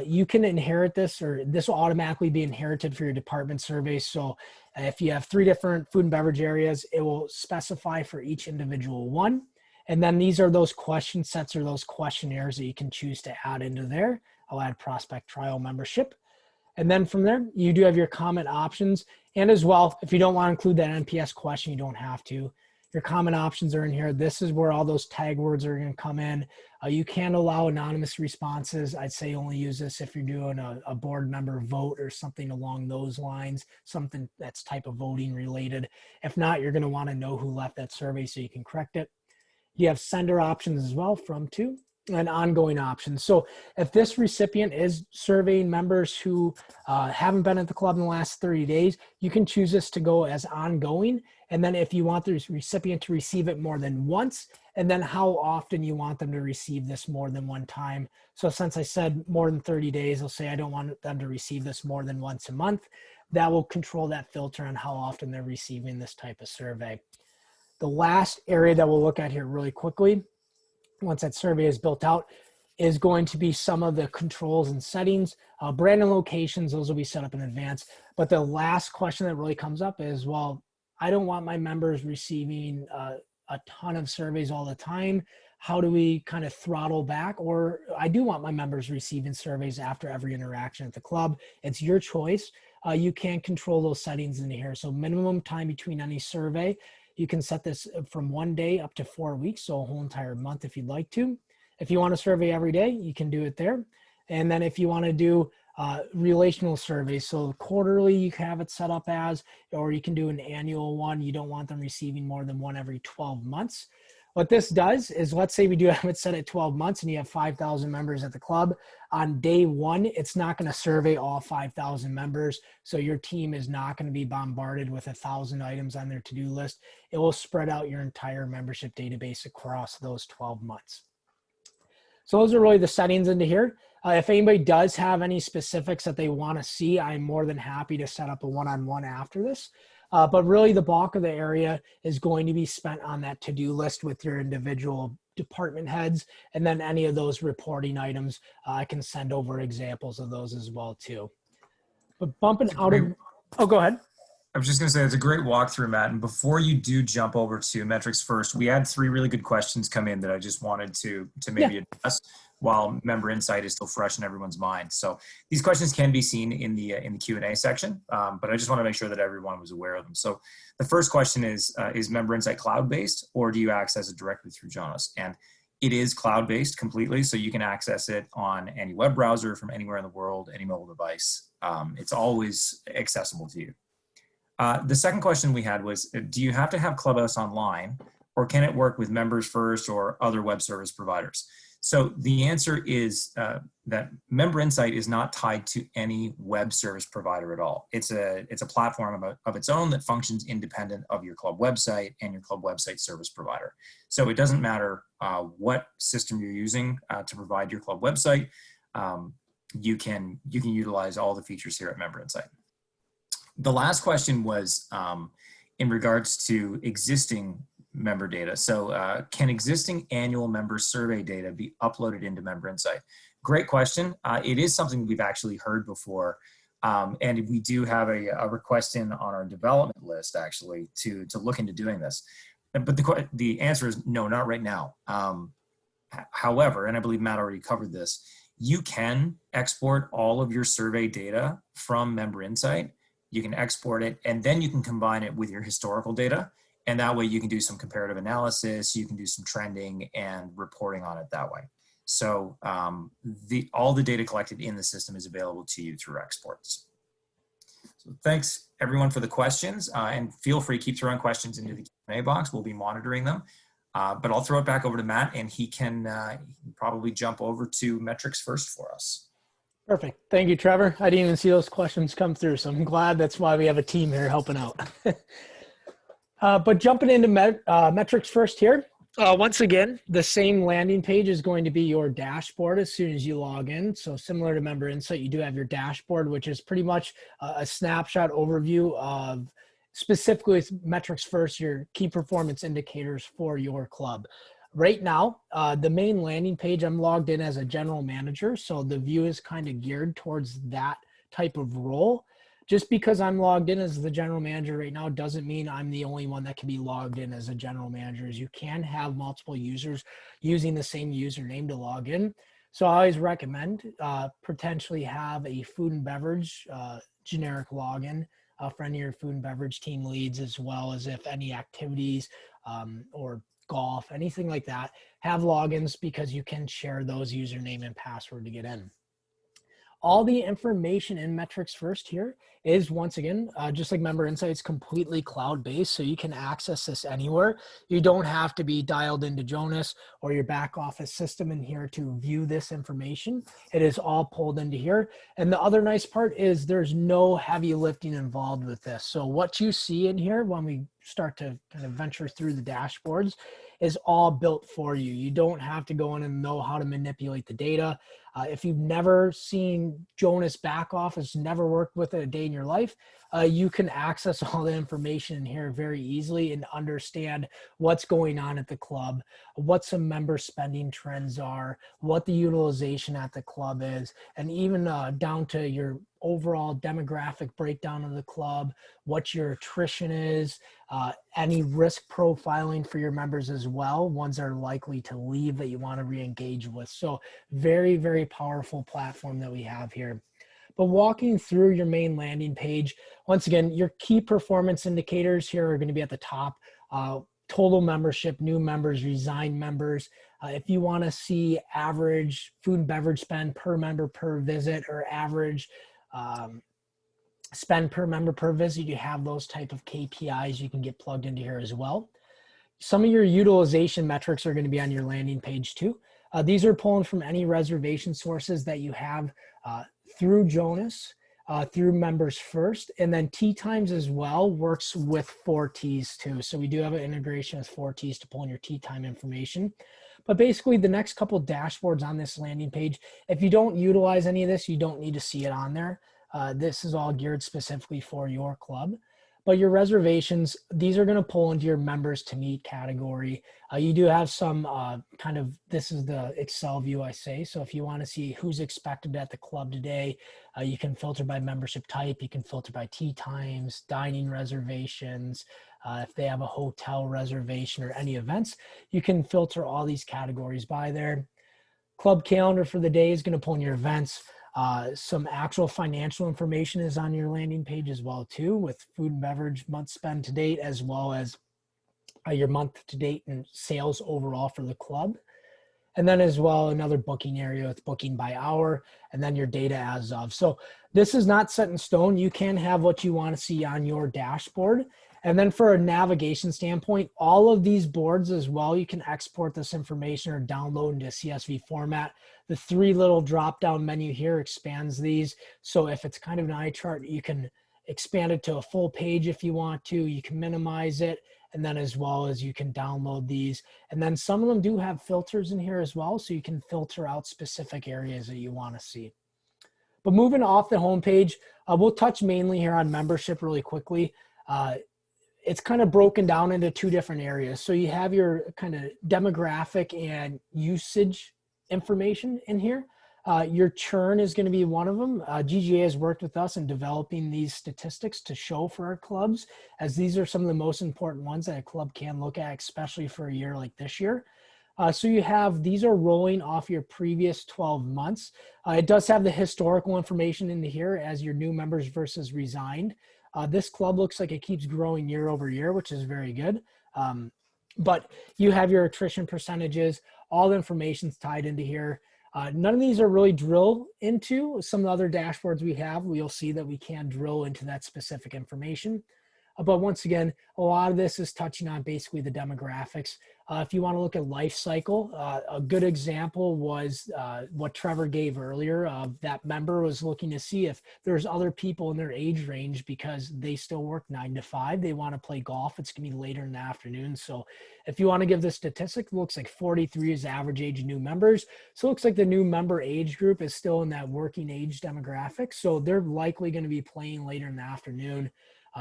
You can inherit this, or this will automatically be inherited for your department survey. So if you have 3 different food and beverage areas, it will specify for each individual one. And then these are those question sets or those questionnaires that you can choose to add into there. I'll add prospect trial membership. And then from there, you do have your comment options. And as well, if you don't want to include that NPS question, you don't have to. Your comment options are in here. This is where all those tag words are going to come in. You can allow anonymous responses. I'd say only use this if you're doing a board member vote or something along those lines, something that's type of voting related. If not, you're going to want to know who left that survey so you can correct it. You have sender options as well, from to, and ongoing options. So if this recipient is surveying members who haven't been at the club in the last 30 days, you can choose this to go as ongoing. And then if you want the recipient to receive it more than once, and then how often you want them to receive this more than one time. So since I said more than 30 days, I'll say I don't want them to receive this more than once a month. That will control that filter on how often they're receiving this type of survey. The last area that we'll look at here really quickly, once that survey is built out, is going to be some of the controls and settings. Brand and locations, those will be set up in advance. But the last question that really comes up is, well, I don't want my members receiving a ton of surveys all the time. How do we kind of throttle back? Or I do want my members receiving surveys after every interaction at the club. It's your choice. You can control those settings in here. So minimum time between any survey, you can set this from 1 day up to 4 weeks. So a whole entire month if you'd like to. If you want to survey every day, you can do it there. And then if you want to do relational surveys, so quarterly you can have it set up as, or you can do an annual one. You don't want them receiving more than one every 12 months. What this does is, let's say we do have it set at 12 months and you have 5,000 members at the club. On day one, it's not going to survey all 5,000 members. So your team is not going to be bombarded with 1,000 items on their to-do list. It will spread out your entire membership database across those 12 months. So those are really the settings into here. If anybody does have any specifics that they want to see, I'm more than happy to set up a one-on-one after this. But really the bulk of the area is going to be spent on that to-do list with your individual department heads. And then any of those reporting items, I can send over examples of those as well too. But bumping out of, oh, go ahead. I was just going to say it's a great walkthrough, Matt. And before you do jump over to metrics first, we had 3 really good questions come in that I just wanted to maybe address while member insight is still fresh in everyone's mind. So these questions can be seen in the Q&A section, but I just want to make sure that everyone was aware of them. So the first question is member insight cloud-based, or do you access it directly through Jonas? And it is cloud-based completely, so you can access it on any web browser from anywhere in the world, any mobile device. It's always accessible to you. The second question we had was, do you have to have Clubhouse online, or can it work with Members First or other web service providers? So the answer is that Member Insight is not tied to any web service provider at all. It's a platform of its own that functions independent of your club website and your club website service provider. So it doesn't matter what system you're using to provide your club website. You can utilize all the features here at Member Insight. The last question was in regards to existing member data. So can existing annual member survey data be uploaded into Member Insight? Great question. It is something we've actually heard before. And we do have a request in on our development list actually to look into doing this. But the answer is no, not right now. However, and I believe Matt already covered this, you can export all of your survey data from Member Insight. You can export it, and then you can combine it with your historical data. And that way you can do some comparative analysis, you can do some trending and reporting on it that way. So all the data collected in the system is available to you through exports. So thanks everyone for the questions, and feel free to keep throwing questions into the Q&A box. We'll be monitoring them. But I'll throw it back over to Matt, and he can probably jump over to metrics first for us. Perfect. Thank you, Trevor. I didn't even see those questions come through, so I'm glad that's why we have a team here helping out. But jumping into metrics first here. Once again, the same landing page is going to be your dashboard as soon as you log in. So similar to Member Insight, you do have your dashboard, which is pretty much a snapshot overview of specifically with metrics first, your key performance indicators for your club. Right now, the main landing page, I'm logged in as a general manager. So the view is kind of geared towards that type of role. Just because I'm logged in as the general manager right now doesn't mean I'm the only one that can be logged in as a general manager. As you can have multiple users using the same username to log in. So I always recommend potentially have a food and beverage generic login for any of your food and beverage team leads, as well as if any activities or golf, anything like that, have logins, because you can share those username and password to get in. All the information in metrics first here is, once again, just like Member Insights, completely cloud-based, so you can access this anywhere. You don't have to be dialed into Jonas or your back office system in here to view this information. It is all pulled into here. And the other nice part is there's no heavy lifting involved with this. So what you see in here when we start to kind of venture through the dashboards is all built for you. You don't have to go in and know how to manipulate the data. If you've never seen Jonas back office, never worked with it a day in your life, you can access all the information in here very easily and understand what's going on at the club, what some member spending trends are, what the utilization at the club is, and even down to your overall demographic breakdown of the club, what your attrition is, any risk profiling for your members as well, ones that are likely to leave that you want to re-engage with. So very, very powerful platform that we have here. But walking through your main landing page, once again, your key performance indicators here are going to be at the top. Total membership, new members, resigned members. If you want to see average food and beverage spend per member per visit, or average spend per member per visit, you have those type of KPIs you can get plugged into here as well. Some of your utilization metrics are going to be on your landing page too. These are pulling from any reservation sources that you have through Jonas, through Members First, and then Tee Times as well works with 4Ts too. So we do have an integration with 4Ts to pull in your tee time information. But basically the next couple dashboards on this landing page, if you don't utilize any of this, you don't need to see it on there. This is all geared specifically for your club. But your reservations, these are going to pull into your members to meet category. You do have some this is the Excel view, I say. So if you want to see who's expected at the club today, you can filter by membership type. You can filter by tee times, dining reservations. If they have a hotel reservation or any events, you can filter all these categories by there. Club calendar for the day is going to pull in your events. Some actual financial information is on your landing page as well too, with food and beverage month spend to date, as well as your month to date and sales overall for the club. And then as well, another booking area with booking by hour, and then your data as of. So this is not set in stone. You can have what you want to see on your dashboard. And then for a navigation standpoint, all of these boards as well, you can export this information or download into CSV format. The three little drop-down menu here expands these. So if it's kind of an eye chart, you can expand it to a full page if you want to. You can minimize it. And then as well as you can download these. And then some of them do have filters in here as well. So you can filter out specific areas that you want to see. But moving off the homepage, we'll touch mainly here on membership really quickly. It's kind of broken down into two different areas. So you have your kind of demographic and usage information in here. Your churn is going to be one of them. GGA has worked with us in developing these statistics to show for our clubs, as these are some of the most important ones that a club can look at, especially for a year like this year. So you have, these are rolling off your previous 12 months. It does have the historical information in here as your new members versus resigned. This club looks like it keeps growing year over year, which is very good. But you have your attrition percentages, all the information's tied into here. None of these are really drill into. Some of the other dashboards we have, we'll see that we can drill into that specific information. But once again, a lot of this is touching on basically the demographics. If you want to look at life cycle, a good example was what Trevor gave earlier. That member was looking to see if there's other people in their age range because they still work 9 to 5. They want to play golf. It's going to be later in the afternoon. So if you want to give the statistic, it looks like 43 is the average age of new members. So it looks like the new member age group is still in that working age demographic. So they're likely going to be playing later in the afternoon.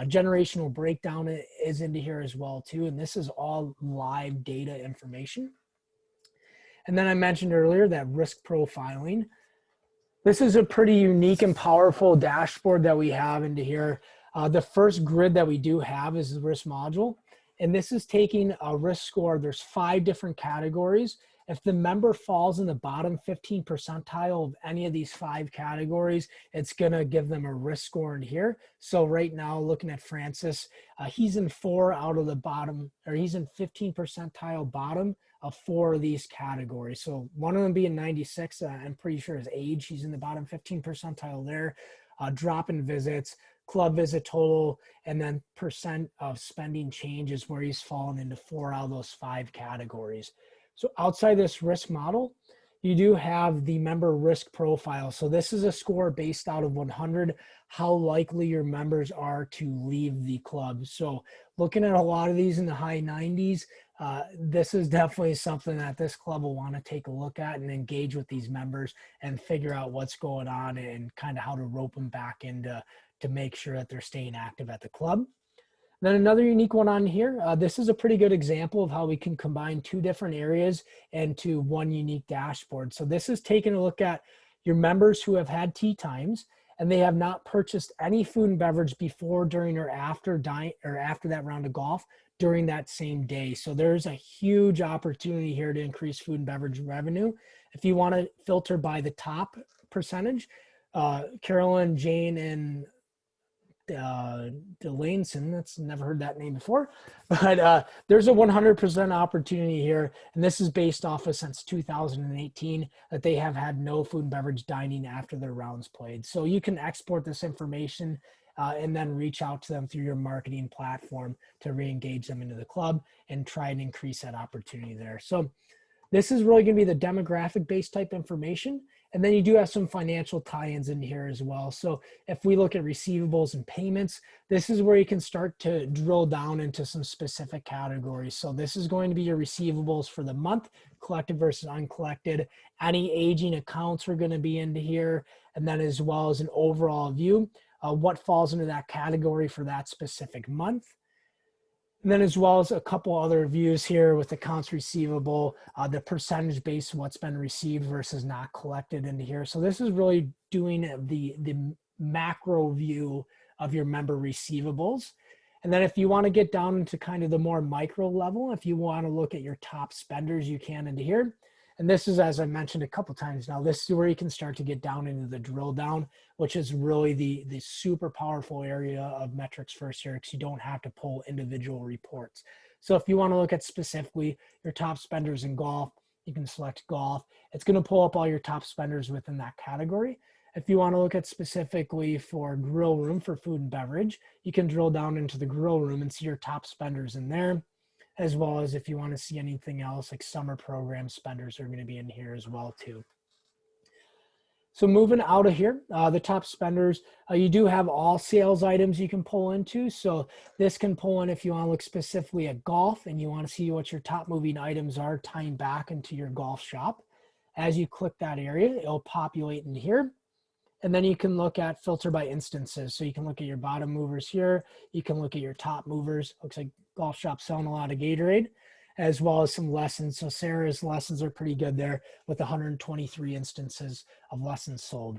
Generational breakdown is into here as well too, and this is all live data information. And then I mentioned earlier that risk profiling. This is a pretty unique and powerful dashboard that we have into here. The first grid that we do have is the risk module, and this is taking a risk score. There's 5 different categories. If the member falls in the bottom 15 percentile of any of these 5 categories, it's going to give them a risk score in here. So right now, looking at Francis, he's in 4 out of the bottom, or he's in 15 percentile bottom of 4 of these categories. So one of them being 96, I'm pretty sure his age, he's in the bottom 15 percentile there. Drop in visits, club visit total, and then percent of spending change is where he's fallen into 4 out of those 5 categories. So outside this risk model, you do have the member risk profile. So this is a score based out of 100, how likely your members are to leave the club. So looking at a lot of these in the high 90s, this is definitely something that this club will want to take a look at and engage with these members and figure out what's going on and kind of how to rope them back into to make sure that they're staying active at the club. Then another unique one on here, this is a pretty good example of how we can combine two different areas into one unique dashboard. So this is taking a look at your members who have had tee times and they have not purchased any food and beverage before, during, or after that round of golf during that same day. So there's a huge opportunity here to increase food and beverage revenue. If you want to filter by the top percentage, Carolyn, Jane, and Delaneson, that's never heard that name before, but there's a 100% opportunity here. And this is based off of since 2018 that they have had no food and beverage dining after their rounds played. So you can export this information and then reach out to them through your marketing platform to re-engage them into the club and try and increase that opportunity there. So this is really going to be the demographic based type information. And then you do have some financial tie-ins in here as well. So if we look at receivables and payments, this is where you can start to drill down into some specific categories. So this is going to be your receivables for the month, collected versus uncollected. Any aging accounts are going to be into here. And then as well as an overall view, what falls into that category for that specific month. And then as well as a couple other views here with accounts receivable, the percentage based what's been received versus not collected into here. So this is really doing the macro view of your member receivables. And then if you want to get down into kind of the more micro level, if you want to look at your top spenders, you can into here. And this is, as I mentioned a couple times now, this is where you can start to get down into the drill down, which is really the super powerful area of metrics first here, because you don't have to pull individual reports. So if you want to look at specifically your top spenders in golf, you can select golf. It's going to pull up all your top spenders within that category. If you want to look at specifically for grill room for food and beverage, you can drill down into the grill room and see your top spenders in there, as well as if you want to see anything else like summer program spenders are going to be in here as well too. So moving out of here, the top spenders, you do have all sales items you can pull into. So this can pull in if you want to look specifically at golf and you want to see what your top moving items are tying back into your golf shop. As you click that area, it'll populate in here. And then you can look at filter by instances. So you can look at your bottom movers here. You can look at your top movers. Looks like golf shop selling a lot of Gatorade, as well as some lessons. So Sarah's lessons are pretty good there with 123 instances of lessons sold.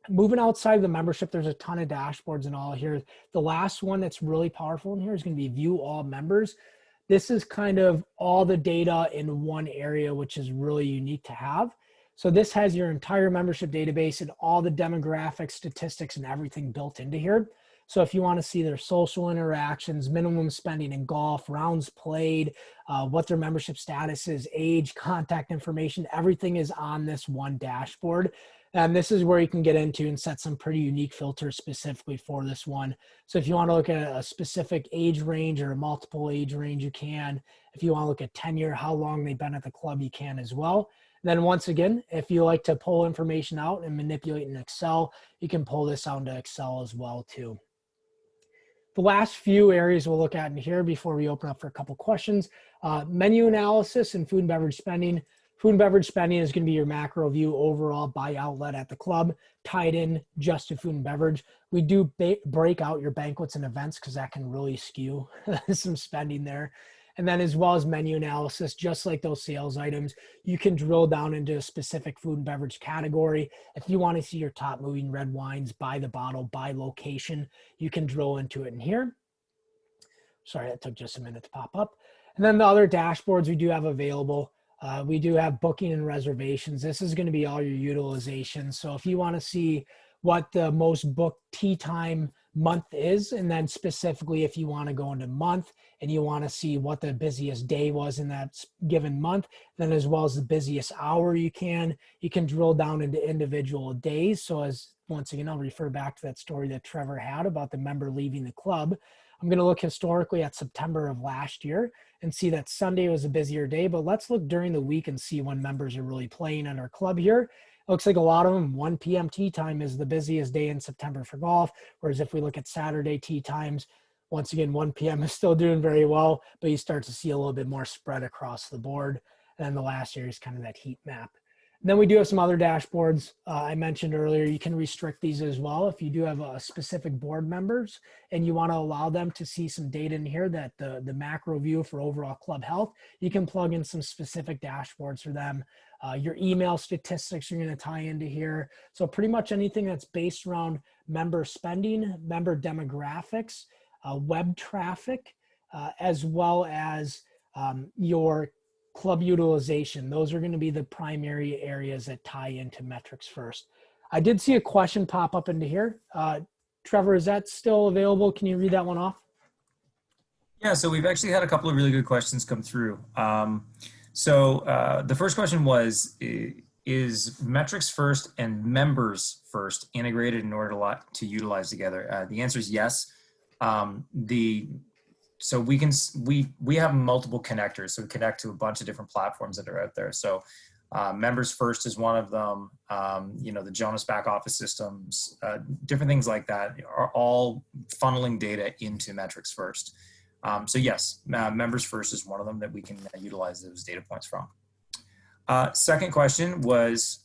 Moving outside of the membership, there's a ton of dashboards and all here. The last one that's really powerful in here is going to be view all members. This is kind of all the data in one area, which is really unique to have. So this has your entire membership database and all the demographics, statistics, and everything built into here. So if you want to see their social interactions, minimum spending in golf, rounds played, what their membership status is, age, contact information, everything is on this one dashboard. And this is where you can get into and set some pretty unique filters specifically for this one. So if you want to look at a specific age range or a multiple age range, you can. If you want to look at tenure, how long they've been at the club, you can as well. Then once again, if you like to pull information out and manipulate in Excel, you can pull this out into Excel as well too. The last few areas we'll look at in here before we open up for a couple questions, menu analysis and food and beverage spending. Food and beverage spending is going to be your macro view overall by outlet at the club, tied in just to food and beverage. We do break out your banquets and events because that can really skew some spending there. And then as well as menu analysis, just like those sales items, you can drill down into a specific food and beverage category. If you want to see your top moving red wines by the bottle, by location, you can drill into it in here. Sorry, that took just a minute to pop up. And then the other dashboards we do have available. We do have booking and reservations. This is going to be all your utilization. So if you want to see what the most booked tee time month is, and then specifically if you want to go into month and you want to see what the busiest day was in that given month, then as well as the busiest hour, you can drill down into individual days. So as once again, I'll refer back to that story that Trevor had about the member leaving the club. I'm going to look historically at September of last year and see that Sunday was a busier day, but let's look during the week and see when members are really playing in our club here. Looks like a lot of them, 1 p.m. tee time is the busiest day in September for golf. Whereas if we look at Saturday tee times, once again, 1 p.m. is still doing very well, but you start to see a little bit more spread across the board. And then the last year is kind of that heat map. Then we do have some other dashboards. I mentioned earlier, you can restrict these as well. If you do have a specific board members and you want to allow them to see some data in here, that the macro view for overall club health, you can plug in some specific dashboards for them. Your email statistics are going to tie into here. So pretty much anything that's based around member spending, member demographics, web traffic, as well as your club utilization. Those are going to be the primary areas that tie into Metrics First. I did see a question pop up into here. Trevor, is that still available? Can you read that one off? Yeah, so we've actually had a couple of really good questions come through. The first question was, is Metrics First and Members First integrated in order to utilize together? The answer is yes. So we have multiple connectors, so we connect to a bunch of different platforms that are out there. So Members First is one of them. The Jonas back office systems, different things like that are all funneling data into Metrics First. So yes, Members First is one of them that we can utilize those data points from. Second question was,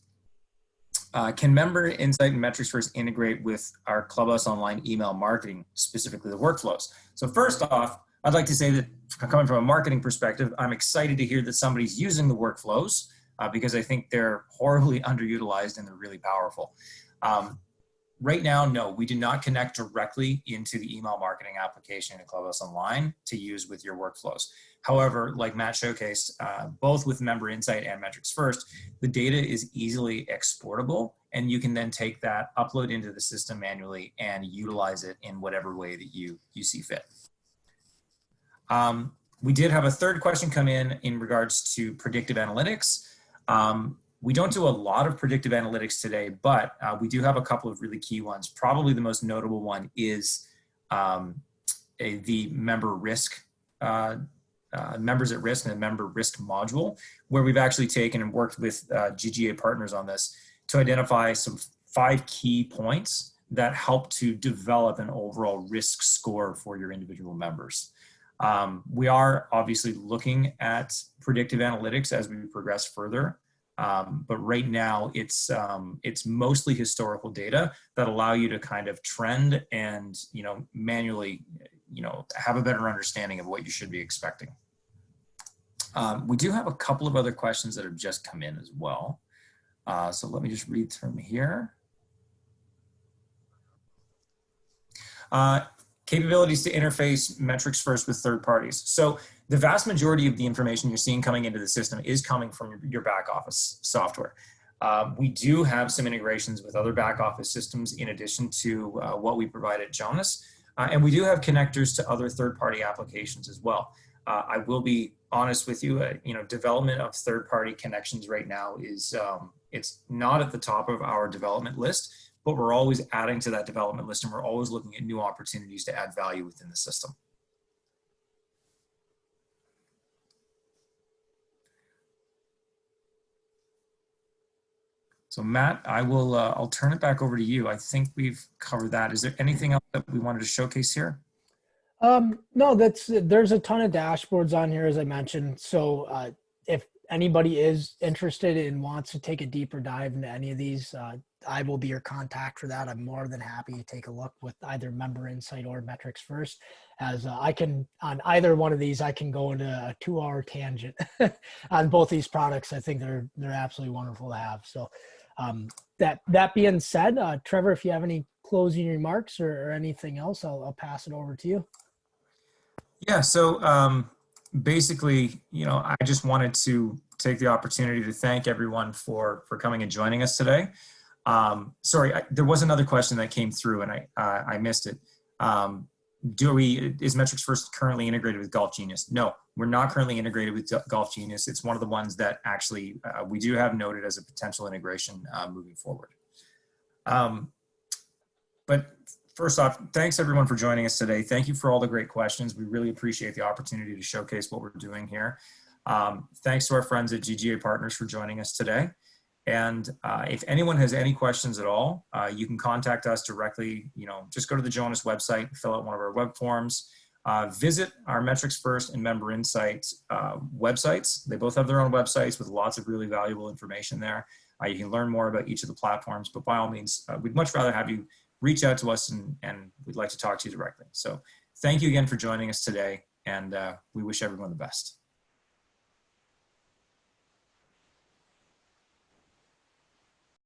can Member Insight and Metrics First integrate with our Clubhouse Online email marketing, specifically the workflows? So first off, I'd like to say that coming from a marketing perspective, I'm excited to hear that somebody's using the workflows because I think they're horribly underutilized and they're really powerful. Right now, no, we do not connect directly into the email marketing application in Clubhouse Online to use with your workflows. However, like Matt showcased, both with Member Insight and Metrics First, the data is easily exportable, and you can then take that, upload into the system manually, and utilize it in whatever way that you see fit. We did have a third question come in regards to predictive analytics. We don't do a lot of predictive analytics today, but we do have a couple of really key ones. Probably the most notable one is the member risk, members at risk and the member risk module, where we've actually taken and worked with GGA partners on this to identify some 5 key points that help to develop an overall risk score for your individual members. We are obviously looking at predictive analytics as we progress further. But right now it's mostly historical data that allow you to kind of trend and, manually, have a better understanding of what you should be expecting. We do have a couple of other questions that have just come in as well. So let me just read through them here. Capabilities to interface Metrics First with third parties. So the vast majority of the information you're seeing coming into the system is coming from your back office software. We do have some integrations with other back office systems in addition to what we provide at Jonas. And we do have connectors to other third-party applications as well. I will be honest with you, development of third-party connections right now is, it's not at the top of our development list, but we're always adding to that development list and we're always looking at new opportunities to add value within the system. So Matt, I'll turn it back over to you. I think we've covered that. Is there anything else that we wanted to showcase here? No, there's a ton of dashboards on here, as I mentioned. So if anybody is interested and wants to take a deeper dive into any of these, I will be your contact for that. I'm more than happy to take a look with either Member Insight or Metrics First, as I can, on either one of these, I can go into a 2-hour tangent on both these products. I think they're absolutely wonderful to have. So that being said, Trevor, if you have any closing remarks or anything else, I'll pass it over to you. Yeah, so basically, I just wanted to take the opportunity to thank everyone for coming and joining us today. Sorry, there was another question that came through and I missed it. Is Metrics First currently integrated with Golf Genius? No, we're not currently integrated with Golf Genius. It's one of the ones that actually we do have noted as a potential integration moving forward. But first off, thanks everyone for joining us today. Thank you for all the great questions. We really appreciate the opportunity to showcase what we're doing here. Thanks to our friends at GGA Partners for joining us today. And if anyone has any questions at all, you can contact us directly. Just go to the Jonas website, fill out one of our web forms, visit our Metrics First and Member Insight websites. They both have their own websites with lots of really valuable information there. You can learn more about each of the platforms, but by all means, we'd much rather have you reach out to us, and we'd like to talk to you directly. So thank you again for joining us today, and we wish everyone the best.